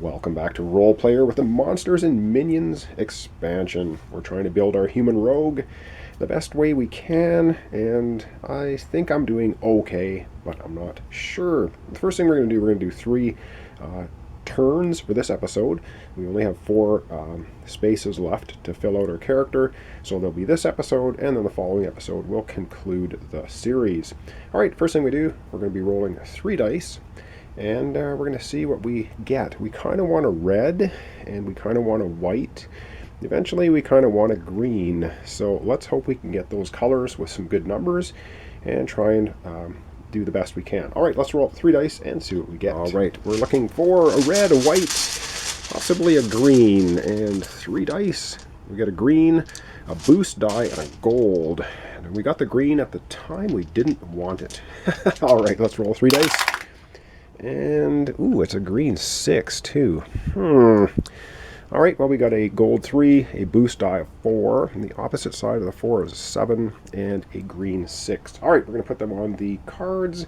Welcome back to Role Player with the Monsters and Minions expansion. We're trying to build our human rogue the best way we can, and I think I'm doing okay, but I'm not sure. The first thing we're going to do three turns for this episode. We only have four spaces left to fill out our character, so there'll be this episode, and then the following episode will conclude the series. Alright, first thing we do, we're going to be rolling 3 dice. And we're going to see what we get. We kind of want a red, and we kind of want a white. Eventually, we kind of want a green. So let's hope we can get those colors with some good numbers and try and do the best we can. All right, let's roll up 3 dice and see what we get. All right, we're looking for a red, a white, possibly a green. And 3 dice. We get a green, a boost die, and a gold. And we got the green at the time we didn't want it. All right, let's roll 3 dice. And, ooh, it's a green 6, too. Alright, well, we got a gold 3, a boost die of 4, and the opposite side of the 4 is a 7, and a green 6. Alright, we're going to put them on the cards,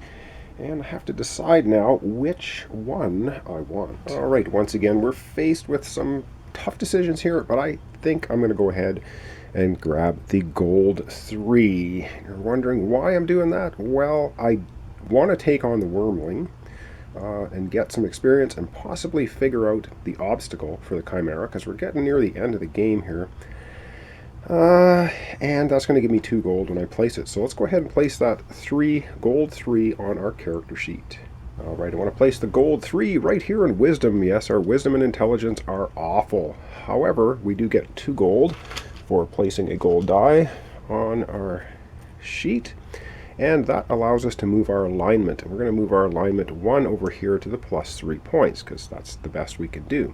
and I have to decide now which one I want. Alright, once again, we're faced with some tough decisions here, but I think I'm going to go ahead and grab the gold 3. You're wondering why I'm doing that? Well, I want to take on the wormling. And get some experience and possibly figure out the obstacle for the Chimera, because we're getting near the end of the game here. And that's going to give me 2 gold when I place it. So let's go ahead and place that gold 3 on our character sheet. Alright, I want to place the gold 3 right here in wisdom. Yes, our wisdom and intelligence are awful. However, we do get 2 gold for placing a gold die on our sheet. And that allows us to move our alignment. And we're going to move our alignment 1 over here to the +3 points, because that's the best we can do.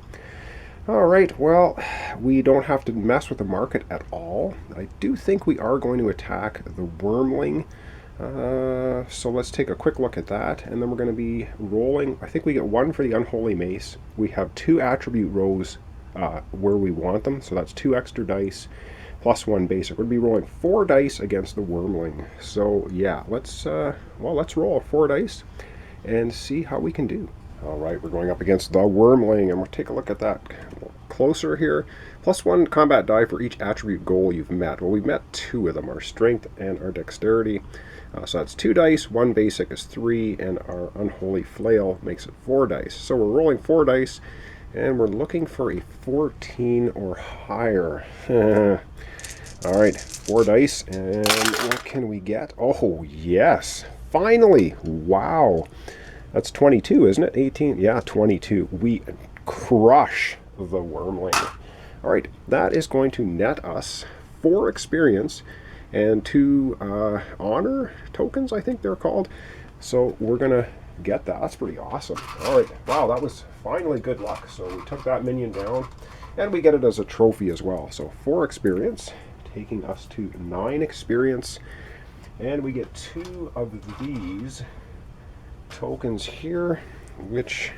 Alright, well, we don't have to mess with the market at all. I do think we are going to attack the wormling. So let's take a quick look at that. And then we're going to be rolling. I think we get 1 for the unholy mace. We have 2 attribute rows where we want them. So that's 2 extra dice. +1 basic. We're going to be rolling 4 dice against the wormling. So yeah, let's roll 4 dice and see how we can do. Alright, we're going up against the wormling, and we'll take a look at that a little closer here. +1 combat die for each attribute goal you've met. Well, we've met 2 of them, our strength and our dexterity. So that's 2 dice, 1 basic is 3, and our unholy flail makes it 4 dice. So we're rolling 4 dice, and we're looking for a 14 or higher. Alright, 4 dice, and what can we get? Oh, yes! Finally! Wow! That's 22, isn't it? 18? Yeah, 22. We crush the wormling. Alright, that is going to net us 4 experience and 2 honor tokens, I think they're called. So we're going to get that. That's pretty awesome. Alright, wow, that was finally good luck. So we took that minion down, and we get it as a trophy as well. So 4 experience, taking us to 9 experience, and we get 2 of these tokens here, which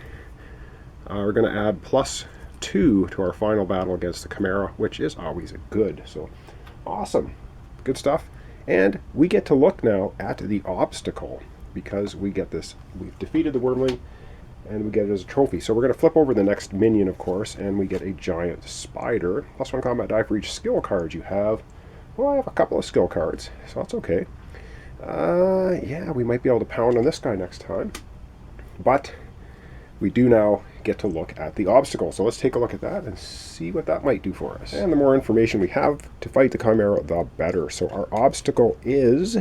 are going to add +2 to our final battle against the Chimera, which is always a good. So awesome, good stuff. And we get to look now at the obstacle, because we get this. We've defeated the wormling, and we get it as a trophy. So we're going to flip over the next minion, of course, and we get a giant spider. +1 combat die for each skill card you have. Well, I have a couple of skill cards, so that's okay. Yeah, we might be able to pound on this guy next time. But we do now get to look at the obstacle. So let's take a look at that and see what that might do for us. And the more information we have to fight the Chimera, the better. So our obstacle is,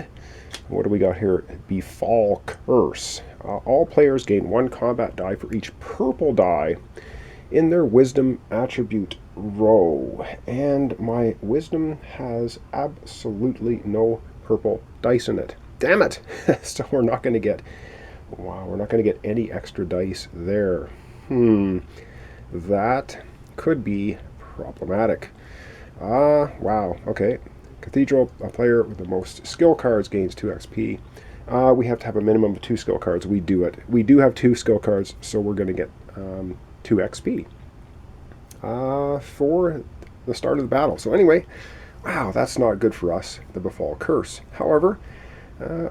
what do we got here? Befall Curse. All players gain 1 combat die for each purple die in their wisdom attribute row. And my wisdom has absolutely no purple dice in it. Damn it! So we're not going to get, wow, we're not going to get any extra dice there. That could be problematic. Wow, okay. Cathedral, a player with the most skill cards gains 2 XP. We have to have a minimum of 2 skill cards. We do it. We do have 2 skill cards, so we're going to get 2 XP for the start of the battle. So anyway, wow, that's not good for us, the Befall Curse. However,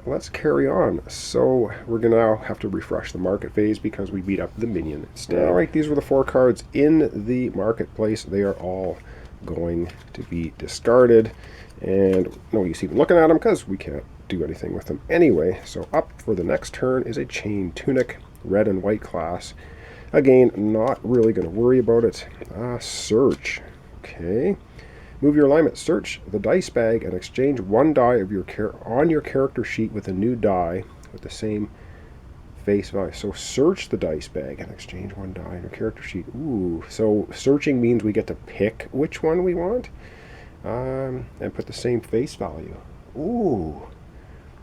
Let's carry on. So we're going to now have to refresh the market phase because we beat up the minion instead. All right, these were the 4 cards in the marketplace. They are all going to be discarded. And no use even looking at them because we can't do anything with them anyway. So up for the next turn is a chain tunic, red and white class. Again, not really going to worry about it. Search. Okay. Move your alignment. Search the dice bag and exchange 1 die of your on your character sheet with a new die with the same face value. So search the dice bag and exchange 1 die on your character sheet. Ooh, so searching means we get to pick which one we want and put the same face value. Ooh,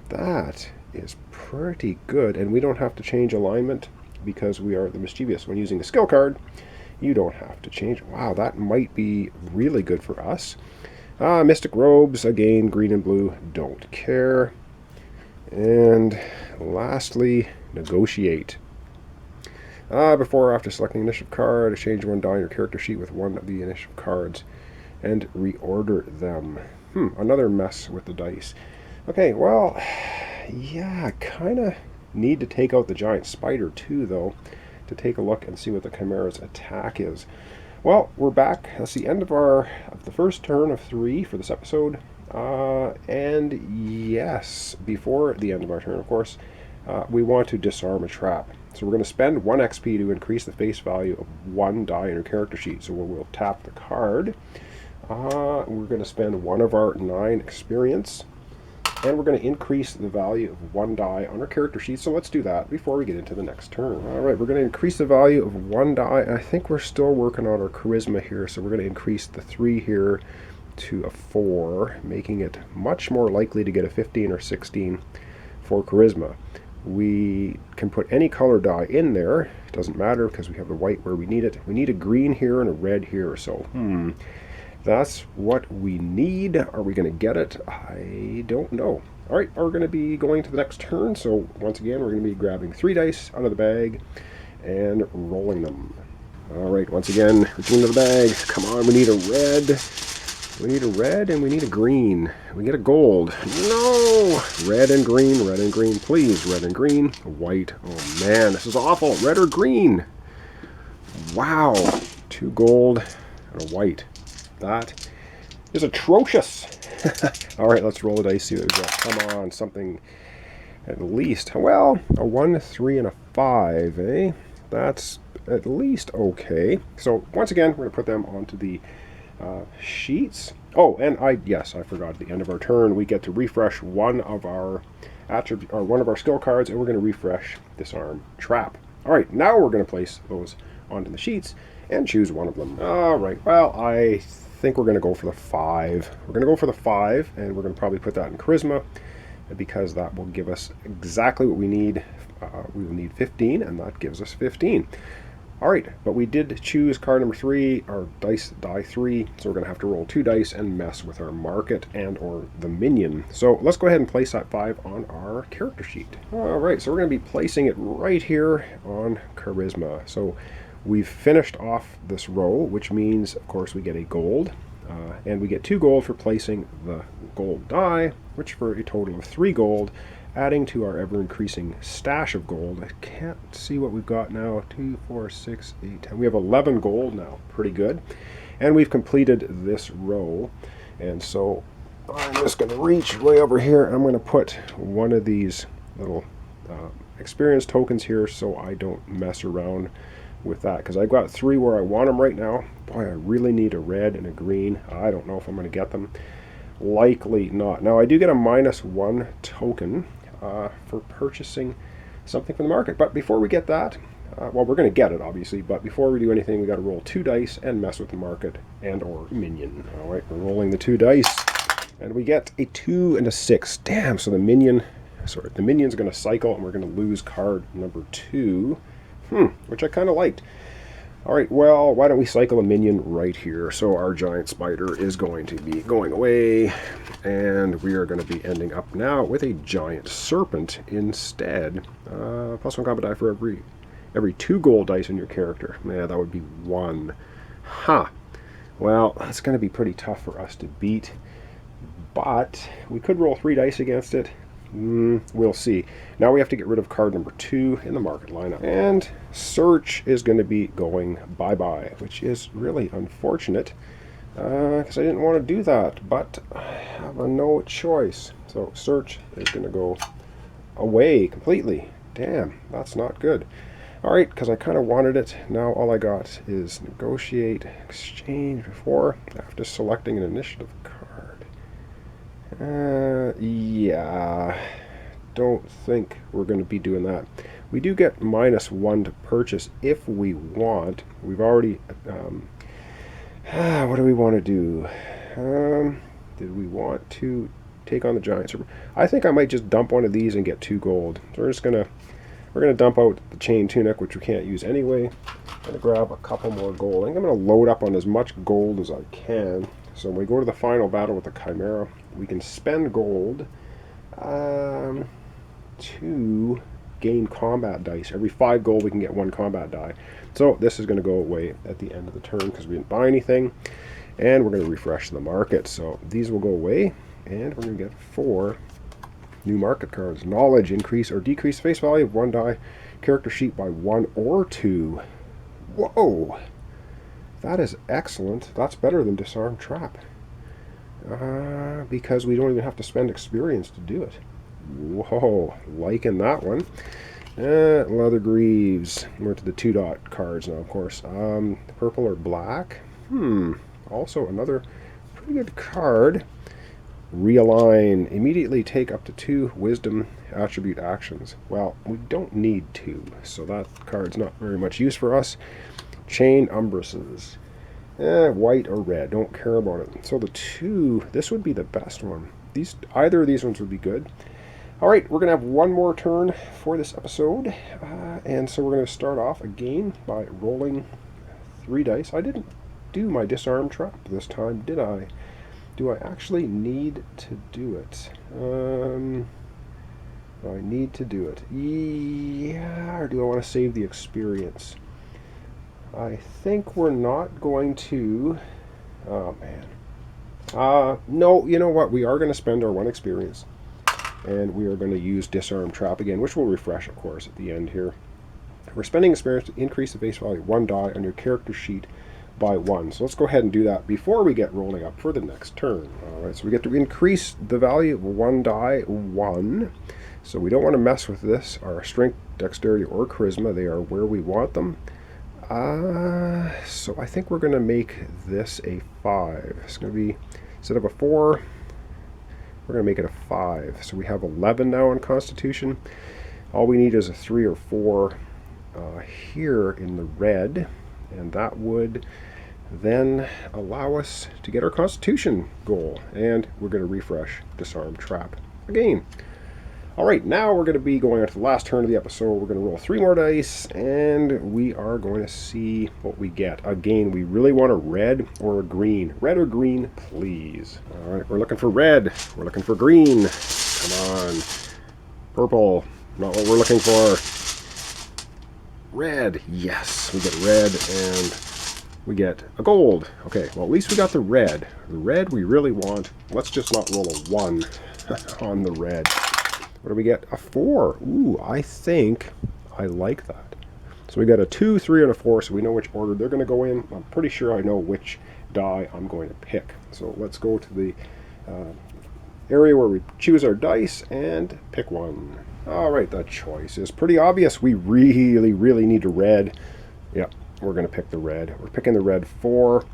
that is pretty good. And we don't have to change alignment because we are the mischievous. When using a skill card, you don't have to change. Wow, that might be really good for us. Mystic robes, again, green and blue, don't care. And lastly, negotiate. Before or after selecting initiative card, exchange 1 die on your character sheet with 1 of the initiative cards and reorder them. Another mess with the dice. Okay, well, yeah, kind of need to take out the giant spider too, though, to take a look and see what the Chimera's attack is. Well, we're back. That's the end of the first turn of 3 for this episode. And yes, before the end of our turn, of course, we want to disarm a trap. So we're going to spend 1 XP to increase the face value of 1 die in your character sheet. So we'll tap the card. We're going to spend 1 of our 9 experience. And we're going to increase the value of 1 die on our character sheet. So let's do that before we get into the next turn. Alright, we're going to increase the value of 1 die. I think we're still working on our charisma here. So we're going to increase the 3 here to a 4, making it much more likely to get a 15 or 16 for charisma. We can put any color die in there. It doesn't matter because we have the white where we need it. We need a green here and a red here. So, that's what we need. Are we going to get it? I don't know. All right, we're going to be going to the next turn. So once again, we're going to be grabbing 3 dice out of the bag and rolling them. All right, once again, reaching into the bag. Come on, we need a red. We need a red and we need a green. We get a gold. No! Red and green, please. Red and green. White. Oh man, this is awful. Red or green? Wow. 2 gold and a white. That is atrocious. All right, let's roll the dice, see what we got. Come on, something at least. Well, a 1, 3, and a 5, eh? That's at least okay. So once again, we're going to put them onto the sheets. Oh, and I forgot, at the end of our turn, we get to refresh 1 of our attribute or 1 of our skill cards, and we're going to refresh disarm trap. All right, now we're going to place those onto the sheets and choose 1 of them. All right, well, I think we're going to go for the 5. We're going to go for the 5, and we're going to probably put that in charisma because that will give us exactly what we need. We will need 15, and that gives us 15. All right, but we did choose card number 3, our die 3, so we're going to have to roll 2 dice and mess with our market and or the minion. So let's go ahead and place that 5 on our character sheet. All right, so we're going to be placing it right here on charisma. So we've finished off this row, which means, of course, we get a gold, and we get 2 gold for placing the gold die, which for a total of 3 gold, adding to our ever-increasing stash of gold. I can't see what we've got now. 2, 4, 6, 8, 10. We have 11 gold now. Pretty good. And we've completed this row. And so I'm just going to reach way over here, and I'm going to put 1 of these little experience tokens here so I don't mess around with that, because I've got 3 where I want them right now. Boy, I really need a red and a green. I don't know if I'm going to get them. Likely not. Now I do get a -1 token for purchasing something from the market, but before we get that, well, we're going to get it obviously, but before we do anything, we got to roll 2 dice and mess with the market and or minion. All right, we're rolling the 2 dice, and we get a 2 and a 6. Damn, so the minion's going to cycle, and we're going to lose card number 2. Which I kind of liked. All right, well, why don't we cycle a minion right here? So our giant spider is going to be going away, and we are going to be ending up now with a giant serpent instead. +1 combat die for every 2 gold dice in your character. Yeah, that would be 1. Well, that's going to be pretty tough for us to beat, but we could roll 3 dice against it. We'll see. Now we have to get rid of card number 2 in the market lineup. And search is going to be going bye-bye, which is really unfortunate because I didn't want to do that, but I have no choice. So search is going to go away completely. Damn, that's not good. Alright, because I kind of wanted it. Now all I got is negotiate, exchange before, after selecting an initiative card. Yeah, don't think we're going to be doing that. We do get -1 to purchase if we want. We've already, what do we want to do? Did we want to take on the giants? I think I might just dump one of these and get 2 gold. So we're gonna dump out the chain tunic, which we can't use anyway. I'm gonna grab a couple more gold. I think I'm gonna load up on as much gold as I can. So when we go to the final battle with the Chimera, we can spend gold to gain combat dice. Every 5 gold we can get 1 combat die. So this is going to go away at the end of the turn because we didn't buy anything. And we're going to refresh the market. So these will go away. And we're going to get 4 new market cards. Knowledge, increase or decrease face value of 1 die. Character sheet by 1 or 2. Whoa! That is excellent. That's better than disarm trap. Because we don't even have to spend experience to do it. Whoa, liking that one. Leather greaves. We're to the 2-dot cards now, of course. Purple or black. Also another pretty good card. Realign. Immediately take up to 2 wisdom attribute actions. Well, we don't need 2, so that card's not very much use for us. Chain umbresses. White or red, don't care about it. So the 2, this would be the best one. Either of these ones would be good. Alright, we're going to have one more turn for this episode. And so we're going to start off again by rolling 3 dice. I didn't do my disarm trap this time, did I? Do I actually need to do it? I need to do it. Yeah, or do I want to save the experience? I think we're not going to... Oh, man. No, you know what? We are going to spend our 1 experience. And we are going to use Disarm Trap again, which will refresh, of course, at the end here. We're spending experience to increase the base value of 1 die on your character sheet by 1. So let's go ahead and do that before we get rolling up for the next turn. Alright, so we get to increase the value of 1 die 1. So we don't want to mess with this. Our strength, dexterity, or charisma, they are where we want them. So I think we're going to make this a 5. It's going to be, instead of a 4, we're going to make it a 5. So we have 11 now in Constitution. All we need is a 3 or 4 here in the red. And that would then allow us to get our Constitution goal. And we're going to refresh Disarm Trap again. Alright, now we're going to be going on to the last turn of the episode. We're going to roll 3 more dice, and we are going to see what we get. Again, we really want a red or a green. Red or green, please. Alright, we're looking for red. We're looking for green. Come on. Purple, not what we're looking for. Red, yes. We get red, and we get a gold. Okay, well, at least we got the red. The red we really want. Let's just not roll a 1 on the red. What do we get? A 4. Ooh, I think I like that. So we got a 2, 3, and a 4, so we know which order they're going to go in. I'm pretty sure I know which die I'm going to pick. So let's go to the area where we choose our dice and pick one. Alright, that choice is pretty obvious. We really, really need a red. Yep, we're going to pick the red. We're picking the red 4,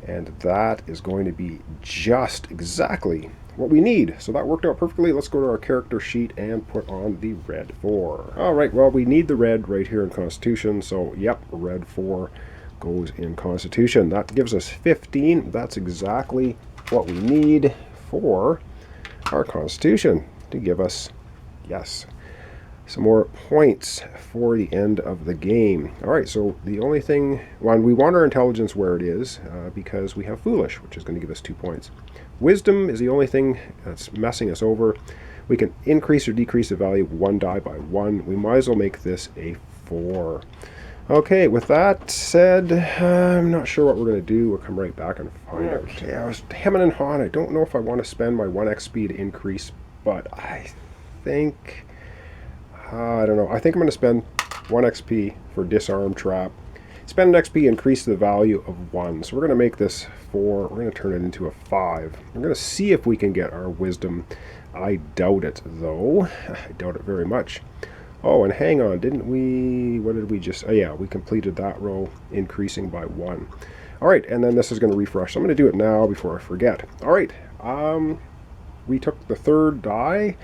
and that is going to be just exactly what we need. So that worked out perfectly. Let's go to our character sheet and put on the red 4. Alright, well, we need the red right here in Constitution, so yep, red 4 goes in Constitution. That gives us 15. That's exactly what we need for our Constitution to give us, yes, some more points for the end of the game. Alright, so the only thing, one, we want our intelligence where it is, because we have foolish, which is going to give us 2 points. Wisdom is the only thing that's messing us over. We can increase or decrease the value of 1 die by 1. We might as well make this a 4. Okay, with that said, I'm not sure what we're going to do. We'll come right back and find out. Yeah, I was hemming and hawing. I don't know if I want to spend my 1 XP to increase, but I think, I don't know. I think I'm going to spend 1 XP for disarm trap. Spend an XP, increase the value of 1. So we're going to make this 4. We're going to turn it into a 5. We're going to see if we can get our wisdom. I doubt it, though. I doubt it very much. Oh, and hang on. Didn't we... What did we just... Oh, yeah, we completed that row, increasing by 1. All right, and then this is going to refresh. So I'm going to do it now before I forget. All right. We took the 3rd die,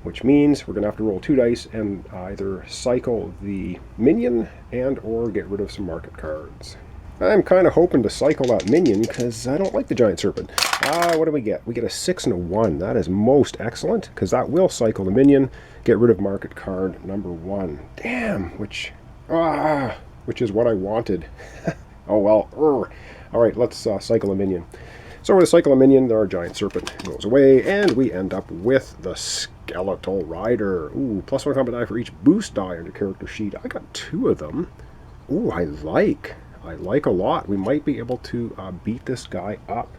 which means we're going to have to roll 2 dice and either cycle the minion and or get rid of some market cards. I'm kind of hoping to cycle that minion because I don't like the giant serpent. What do we get? We get a 6 and a 1. That is most excellent because that will cycle the minion, get rid of market card number 1. Damn, which is what I wanted. Oh well. All right, let's cycle a minion. So with a cycle of minion, our giant serpent goes away, and we end up with the skeletal rider. Ooh, +1 combat die for each boost die on your character sheet. I got 2 of them. Ooh, I like a lot. We might be able to beat this guy up,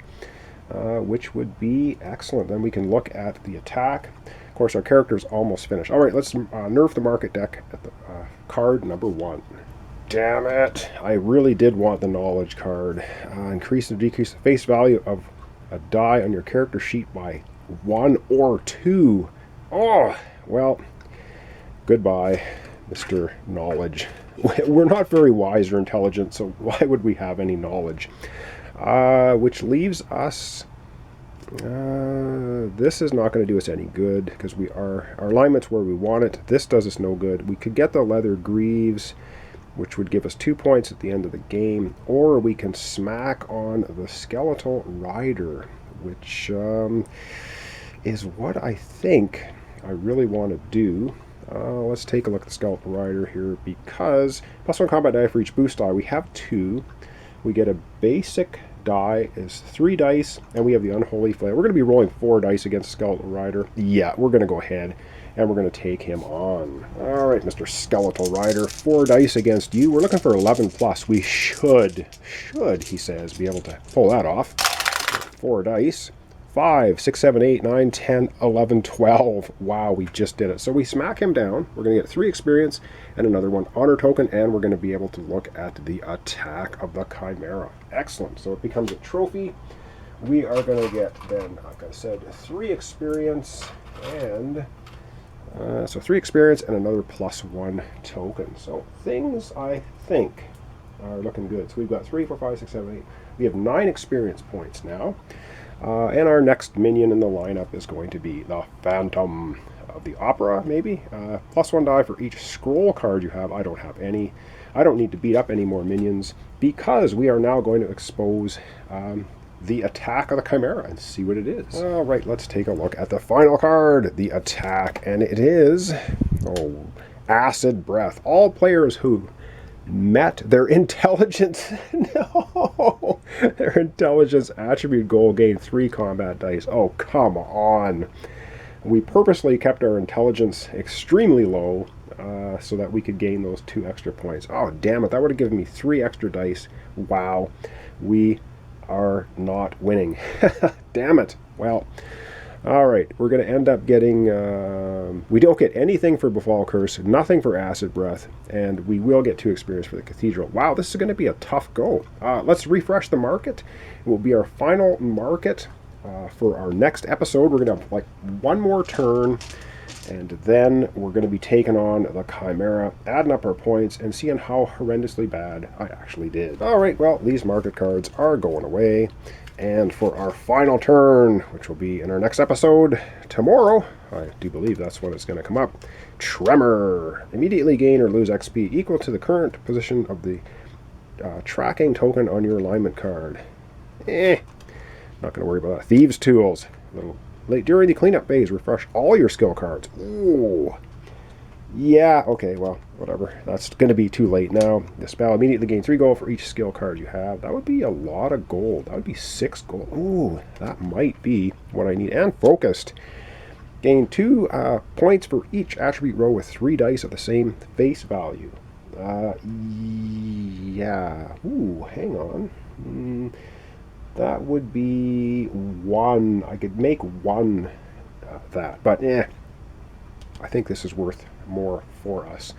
which would be excellent. Then we can look at the attack. Of course, our character's almost finished. All right, let's nerf the market deck at the card number 1. Damn it. I really did want the knowledge card. Increase or decrease the face value of a die on your character sheet by 1 or 2. Oh, well, goodbye, Mr. Knowledge. We're not very wise or intelligent, so why would we have any knowledge? Which leaves us... this is not going to do us any good because our alignment's where we want it. This does us no good. We could get the leather greaves, which would give us 2 points at the end of the game, or we can smack on the skeletal rider, which is what I think I really want to do. Let's take a look at the skeletal rider here, because +1 combat die for each boost die. We have 2. We get a basic die is 3 dice, and we have the unholy flare. We're going to be rolling 4 dice against skeletal rider. Yeah, we're going to go ahead and we're going to take him on. All right, Mr. Skeletal Rider, 4 dice against you. We're looking for 11 plus. We should, he says, be able to pull that off. 4 dice. 5, 6, 7, 8, 9, 10, 11, 12. Wow, we just did it. So we smack him down. We're going to get 3 experience and another 1 honor token, and we're going to be able to look at the attack of the Chimera. Excellent. So it becomes a trophy. We are going to get, then, like I said, 3 experience and... so 3 experience and another +1 token. So things, I think, are looking good. So we've got 3, 4, 5, 6, 7, 8. We have 9 experience points now. And our next minion in the lineup is going to be the Phantom of the Opera, maybe. +1 die for each scroll card you have. I don't have any. I don't need to beat up any more minions because we are now going to expose the attack of the Chimera and see what it is. All right, let's take a look at the final card, the attack, and it is, Acid Breath. All players who met their intelligence, no, their intelligence attribute goal gain 3 combat dice. Oh, come on. We purposely kept our intelligence extremely low so that we could gain those 2 extra points. Oh, damn it, that would have given me 3 extra dice. Wow, we are not winning. Damn it. Well, all right, we're going to end up getting, we don't get anything for Befall Curse, nothing for Acid Breath, and we will get 2 experience for the Cathedral. Wow, this is going to be a tough go. Let's refresh the market. It will be our final market for our next episode. We're going to have like 1 more turn, and then we're going to be taking on the Chimera, adding up our points, and seeing how horrendously bad I actually did. All right, well, these market cards are going away. And for our final turn, which will be in our next episode tomorrow, I do believe that's when it's going to come up, Tremor. Immediately gain or lose XP equal to the current position of the tracking token on your alignment card. Not going to worry about that. Thieves' Tools. A little late. During the cleanup phase, refresh all your skill cards. Ooh. Yeah, okay, well, whatever. That's going to be too late now. The spell immediately gain 3 gold for each skill card you have. That would be a lot of gold. That would be 6 gold. Ooh, that might be what I need. And focused. Gain 2 points for each attribute row with 3 dice of the same face value. Yeah. Ooh, hang on. That would be 1. I could make 1 that, but I think this is worth more for us.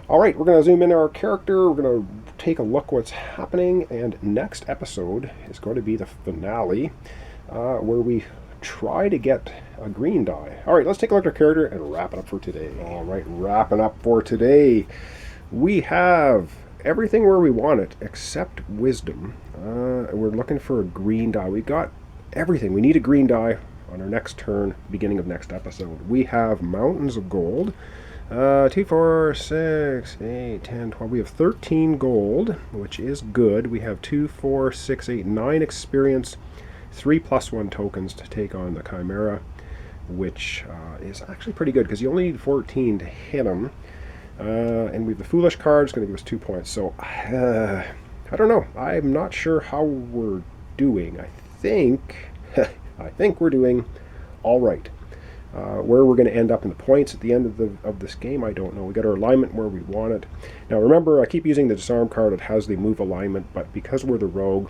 All right, we're going to zoom in our character. We're going to take a look what's happening, and next episode is going to be the finale, where we try to get a green die. All right, let's take a look at our character and wrap it up for today. All right, wrapping up for today. We have everything where we want it except wisdom. We're looking for a green die. We got everything. We need a green die on our next turn, beginning of next episode. We have mountains of gold. 2, 4, 6, 8, 10, 12. We have 13 gold, which is good. We have 2, 4, 6, 8, 9 experience, 3 +1 tokens to take on the Chimera, which is actually pretty good because you only need 14 to hit him. And we have the Foolish card. It's going to give us 2 points. So, I don't know. I'm not sure how we're doing. I think we're doing all right. Where we're going to end up in the points at the end of this game, I don't know. We got our alignment where we want it. Now remember, I keep using the disarm card. It has the move alignment, but because we're the rogue,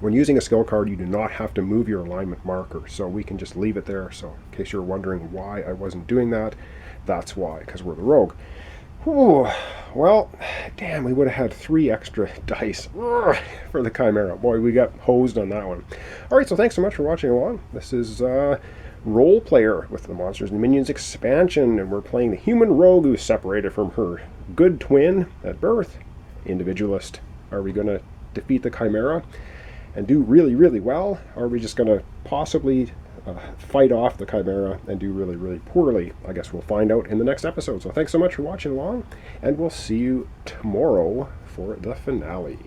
when using a skill card, you do not have to move your alignment marker, so we can just leave it there. So in case you're wondering why I wasn't doing that, that's why, because we're the rogue. Whew. Well, damn, we would have had 3 extra dice for the Chimera. Boy, we got hosed on that one. All right, so thanks so much for watching along. This is Role Player with the Monsters and Minions expansion, and we're playing the human rogue who's separated from her good twin at birth, Individualist. Are we going to defeat the Chimera and do really, really well? Or are we just going to possibly fight off the Chimera and do really, really poorly? I guess we'll find out in the next episode. So thanks so much for watching along, and we'll see you tomorrow for the finale.